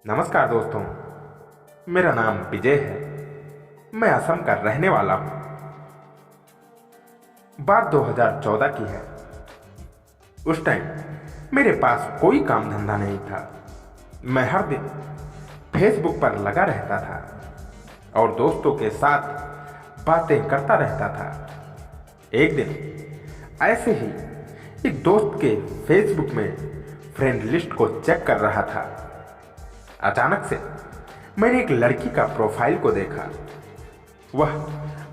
नमस्कार दोस्तों, मेरा नाम विजय है। मैं असम का रहने वाला हूँ। बात 2014 की है। उस टाइम मेरे पास कोई काम धंधा नहीं था। मैं हर दिन फेसबुक पर लगा रहता था और दोस्तों के साथ बातें करता रहता था। एक दिन ऐसे ही एक दोस्त के फेसबुक में फ्रेंड लिस्ट को चेक कर रहा था। अचानक से मैंने एक लड़की का प्रोफाइल को देखा। वह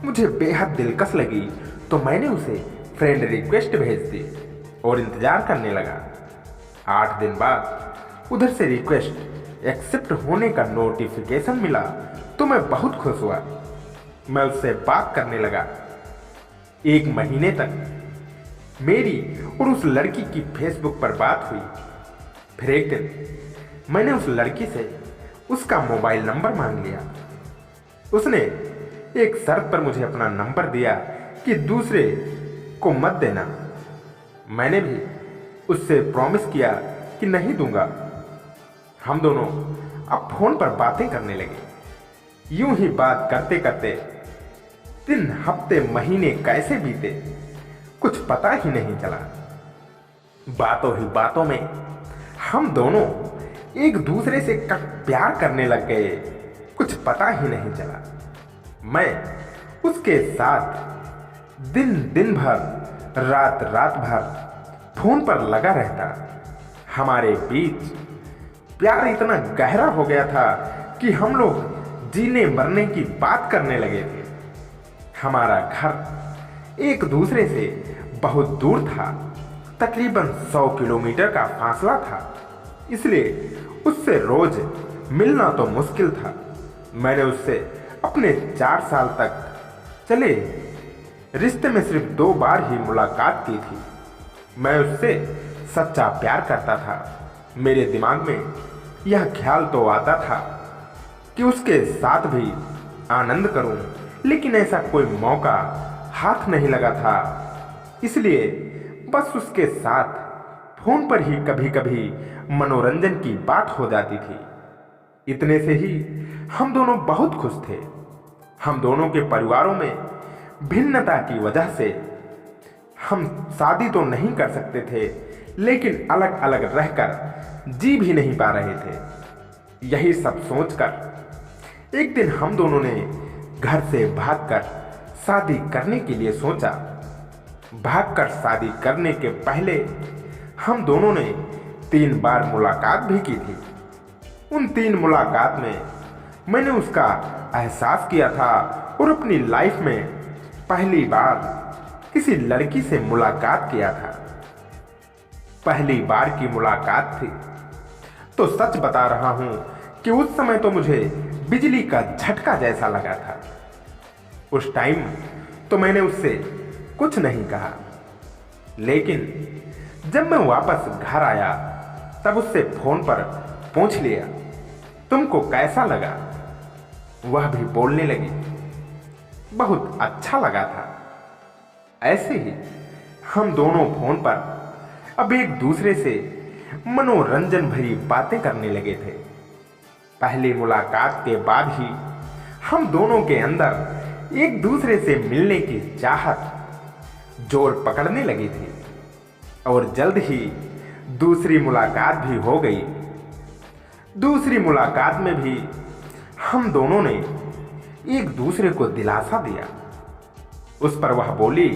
मुझे बेहद दिलकश लगी तो मैंने उसे फ्रेंड रिक्वेस्ट भेज दी और इंतजार करने लगा। 8 दिन बाद उधर से रिक्वेस्ट एक्सेप्ट होने का नोटिफिकेशन मिला तो मैं बहुत खुश हुआ। मैं उससे बात करने लगा। 1 महीने तक मेरी और उस लड़की की फेसबुक पर बात हुई। फिर एक दिन मैंने उस लड़की से उसका मोबाइल नंबर मांग लिया। उसने एक शर्त पर मुझे अपना नंबर दिया कि दूसरे को मत देना। मैंने भी उससे प्रॉमिस किया कि नहीं दूंगा। हम दोनों अब फोन पर बातें करने लगे। यूं ही बात करते करते दिन, हफ्ते, महीने कैसे बीते कुछ पता ही नहीं चला। बातों ही बातों में हम दोनों एक दूसरे से प्यार करने लग गए। कुछ पता ही नहीं चला। मैं उसके साथ दिन भर, रात भर फोन पर लगा रहता। हमारे बीच प्यार इतना गहरा हो गया था कि हम लोग जीने मरने की बात करने लगे थे। हमारा घर एक दूसरे से बहुत दूर था। तकरीबन 100 किलोमीटर का फासला था। इसलिए उससे रोज मिलना तो मुश्किल था। मैंने उससे अपने 4 साल तक चले रिश्ते में सिर्फ 2 बार ही मुलाकात की थी। मैं उससे सच्चा प्यार करता था। मेरे दिमाग में यह ख्याल तो आता था कि उसके साथ भी आनंद करूं, लेकिन ऐसा कोई मौका हाथ नहीं लगा था। इसलिए बस उसके साथ फोन पर ही कभी कभी मनोरंजन की बात हो जाती थी। इतने से ही हम दोनों बहुत खुश थे। हम दोनों के परिवारों में भिन्नता की वजह से हम शादी तो नहीं कर सकते थे, लेकिन अलग अलग रहकर जी भी नहीं पा रहे थे। यही सब सोचकर एक दिन हम दोनों ने घर से भागकर शादी करने के लिए सोचा। भागकर शादी करने के पहले हम दोनों ने 3 बार मुलाकात भी की थी। उन 3 मुलाकात में मैंने उसका एहसास किया था और अपनी लाइफ में पहली बार किसी लड़की से मुलाकात किया था। पहली बार की मुलाकात थी तो सच बता रहा हूं कि उस समय तो मुझे बिजली का झटका जैसा लगा था। उस टाइम तो मैंने उससे कुछ नहीं कहा, लेकिन जब मैं वापस घर आया तब उससे फोन पर पूछ लिया, तुमको कैसा लगा? वह भी बोलने लगी, बहुत अच्छा लगा था। ऐसे ही हम दोनों फोन पर अब एक दूसरे से मनोरंजन भरी बातें करने लगे थे। पहली मुलाकात के बाद ही हम दोनों के अंदर एक दूसरे से मिलने की चाहत जोर पकड़ने लगी थी और जल्द ही दूसरी मुलाकात भी हो गई। दूसरी मुलाकात में भी हम दोनों ने एक दूसरे को दिलासा दिया। उस पर वह बोली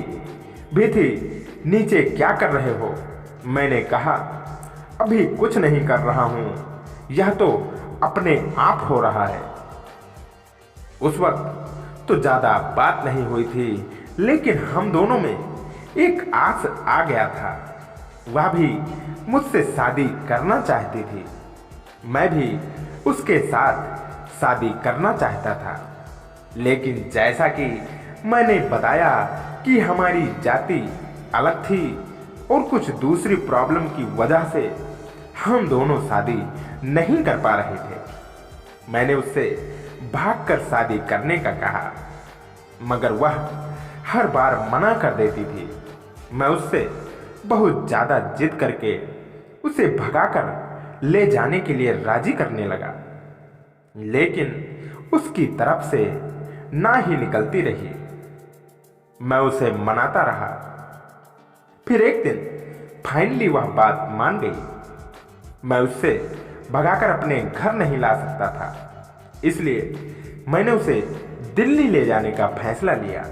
भी थी, नीचे क्या कर रहे हो? मैंने कहा, अभी कुछ नहीं कर रहा हूं, यह तो अपने आप हो रहा है। उस वक्त तो ज्यादा बात नहीं हुई थी, लेकिन हम दोनों में एक आस आ गया था। वह भी मुझसे शादी करना चाहती थी। मैं भी उसके साथ शादी करना चाहता था। लेकिन जैसा कि मैंने बताया कि हमारी जाति अलग थी और कुछ दूसरी प्रॉब्लम की वजह से हम दोनों शादी नहीं कर पा रहे थे। मैंने उससे भागकर शादी करने का कहा, मगर वह हर बार मना कर देती थी। मैं उससे बहुत ज़्यादा जिद करके उसे भगाकर ले जाने के लिए राजी करने लगा, लेकिन उसकी तरफ से ना ही निकलती रही। मैं उसे मनाता रहा। फिर एक दिन फाइनली वह बात मान गई। मैं उससे भगाकर अपने घर नहीं ला सकता था, इसलिए मैंने उसे दिल्ली ले जाने का फैसला लिया।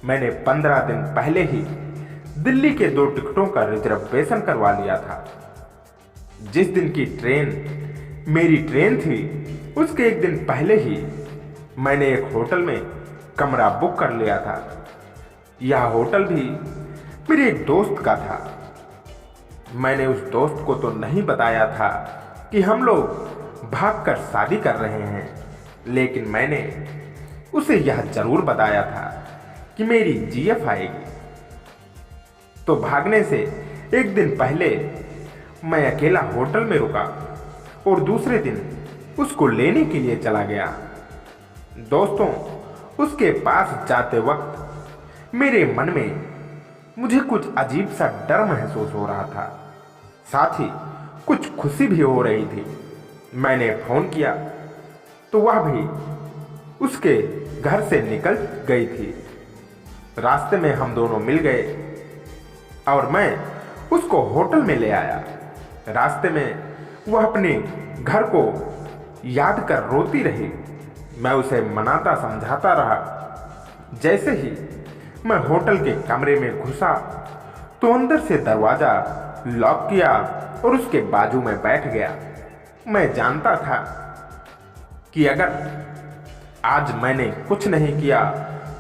मैंने 15 दिन पहले ही दिल्ली के 2 टिकटों का रिजर्वेशन करवा लिया था। जिस दिन की ट्रेन मेरी ट्रेन थी, उसके एक दिन पहले ही मैंने एक होटल में कमरा बुक कर लिया था। यह होटल भी मेरे एक दोस्त का था। मैंने उस दोस्त को तो नहीं बताया था कि हम लोग भागकर शादी कर रहे हैं, लेकिन मैंने उसे यह जरूर बताया था कि मेरी जीएफ आएगी। तो भागने से एक दिन पहले मैं अकेला होटल में रुका और दूसरे दिन उसको लेने के लिए चला गया। दोस्तों, उसके पास जाते वक्त मेरे मन में मुझे कुछ अजीब सा डर महसूस हो रहा था, साथ ही कुछ खुशी भी हो रही थी। मैंने फोन किया तो वह भी उसके घर से निकल गई थी। रास्ते में हम दोनों मिल गए और मैं उसको होटल में ले आया। रास्ते में वह अपने घर को याद कर रोती रही। मैं उसे मनाता समझाता रहा। जैसे ही मैं होटल के कमरे में घुसा तो अंदर से दरवाजा लॉक किया और उसके बाजू में बैठ गया। मैं जानता था कि अगर आज मैंने कुछ नहीं किया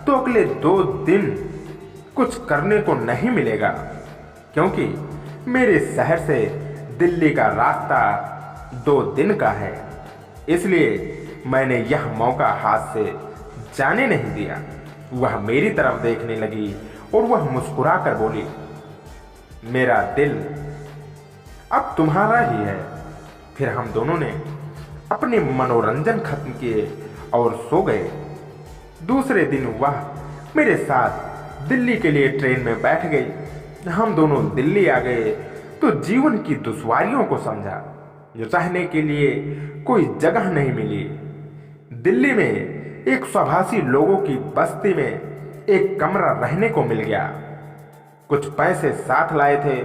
तो अगले 2 दिन कुछ करने को नहीं मिलेगा, क्योंकि मेरे शहर से दिल्ली का रास्ता 2 दिन का है। इसलिए मैंने यह मौका हाथ से जाने नहीं दिया। वह मेरी तरफ देखने लगी और वह मुस्कुरा कर बोली, मेरा दिल अब तुम्हारा ही है। फिर हम दोनों ने अपने मनोरंजन खत्म किए और सो गए। दूसरे दिन वह मेरे साथ दिल्ली के लिए ट्रेन में बैठ गई। हम दोनों दिल्ली आ गए तो जीवन की दुश्वारियों को समझा। रहने के लिए कोई जगह नहीं मिली। दिल्ली में 182 लोगों की बस्ती में एक कमरा रहने को मिल गया। कुछ पैसे साथ लाए थे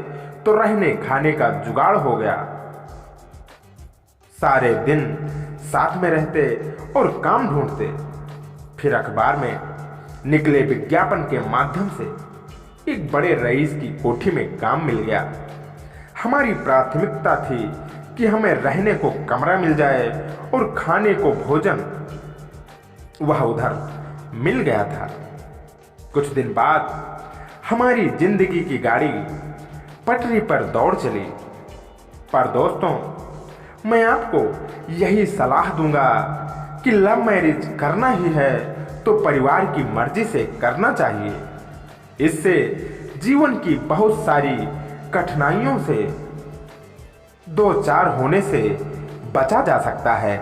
तो रहने खाने का जुगाड़ हो गया। सारे दिन साथ में रहते और काम ढूंढते। फिर अखबार में निकले विज्ञापन के माध्यम से एक बड़े रईस की कोठी में काम मिल गया। हमारी प्राथमिकता थी कि हमें रहने को कमरा मिल जाए और खाने को भोजन। वह उधर मिल गया था। कुछ दिन बाद हमारी जिंदगी की गाड़ी पटरी पर दौड़ चली। पर दोस्तों, मैं आपको यही सलाह दूंगा कि लव मैरिज करना ही है तो परिवार की मर्जी से करना चाहिए। इससे जीवन की बहुत सारी कठिनाइयों से 2-4 होने से बचा जा सकता है।